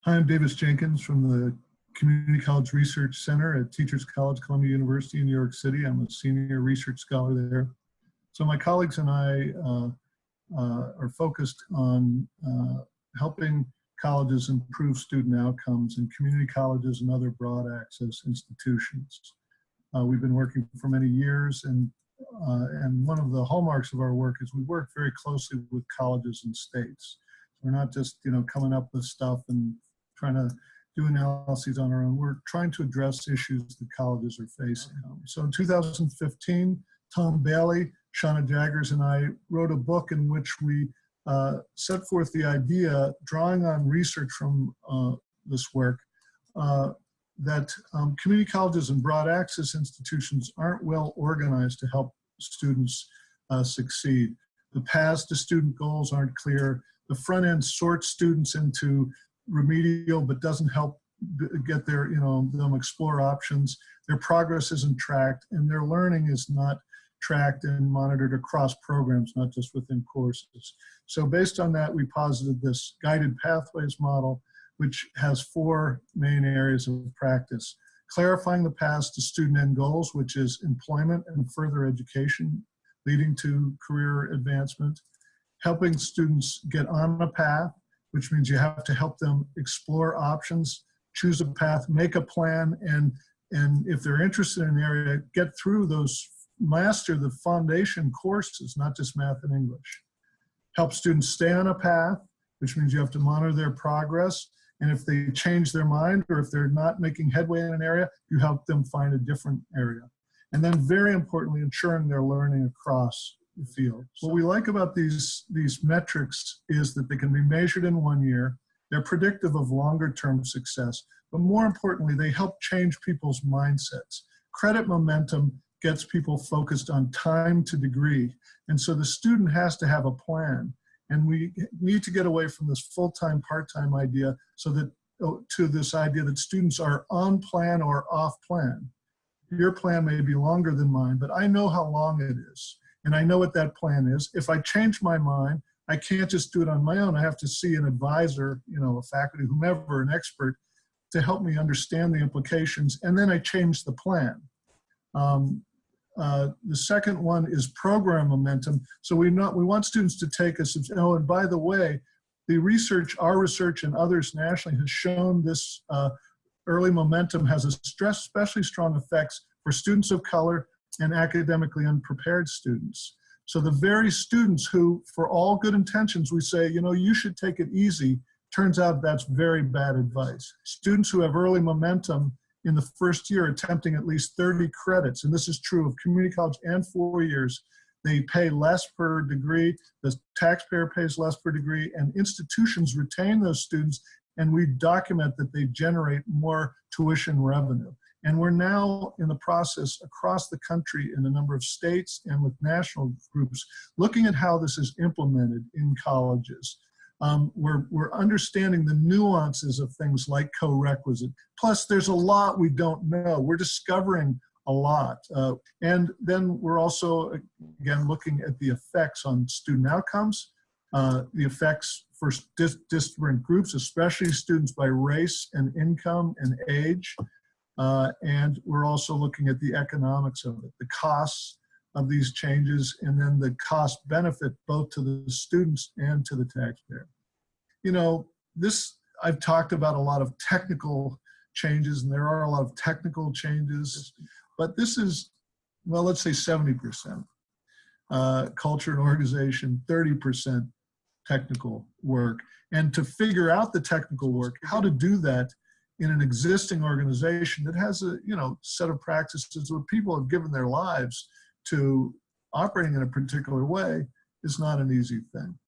Hi, I'm Davis Jenkins from the Community College Research Center at Teachers College, Columbia University in New York City. I'm a senior research scholar there. So my colleagues and I are focused on helping colleges improve student outcomes in community colleges and other broad access institutions. We've been working for many years, and one of the hallmarks of our work is we work very closely with colleges and states. We're not just coming up with stuff and trying to do analyses on our own. We're trying to address issues that colleges are facing. So in 2015, Tom Bailey, Shauna Jaggers, and I wrote a book in which we set forth the idea, drawing on research from this work, that community colleges and broad access institutions aren't well organized to help students succeed. The paths to student goals aren't clear. The front end sorts students into remedial but doesn't help get their, them explore options. Their progress isn't tracked, and their learning is not tracked and monitored across programs, not just within courses. So based on that, we posited this guided pathways model, which has four main areas of practice: clarifying the paths to student end goals, which is employment and further education leading to career advancement; helping students get on a path, which means you have to help them explore options, choose a path, make a plan, and if they're interested in an area, get through those, master the foundation courses, not just math and English. Help students stay on a path, which means you have to monitor their progress, and if they change their mind or if they're not making headway in an area, you help them find a different area. And then very importantly, ensuring they're learning across the field. What we like about these metrics is that they can be measured in 1 year. They're predictive of longer term success, but more importantly, they help change people's mindsets. Credit momentum gets people focused on time to degree. And so the student has to have a plan. And we need to get away from this full-time, part-time idea so that to this idea that students are on plan or off plan. Your plan may be longer than mine, but I know how long it is. And I know what that plan is. If I change my mind, I can't just do it on my own. I have to see an advisor, a faculty, whomever, an expert, to help me understand the implications, and then I change the plan. The second one is program momentum. So we want students to take us, and by the way, our research and others nationally has shown this early momentum has especially strong effects for students of color and academically unprepared students. So the very students who, for all good intentions, we say, you should take it easy, turns out that's very bad advice. Students who have early momentum in the first year attempting at least 30 credits, and this is true of community college and 4 years, they pay less per degree, the taxpayer pays less per degree, and institutions retain those students, and we document that they generate more tuition revenue. And we're now in the process across the country in a number of states and with national groups looking at how this is implemented in colleges. We're understanding the nuances of things like co-requisite. Plus, there's a lot we don't know. We're discovering a lot. And then we're also, again, looking at the effects on student outcomes, the effects for different groups, especially students by race and income and age. And we're also looking at the economics of it, the costs of these changes, and then the cost benefit both to the students and to the taxpayer. I've talked about a lot of technical changes, and there are a lot of technical changes, but this is, well, let's say 70% culture and organization, 30% technical work. And to figure out the technical work, how to do that in an existing organization that has a set of practices where people have given their lives to operating in a particular way is not an easy thing.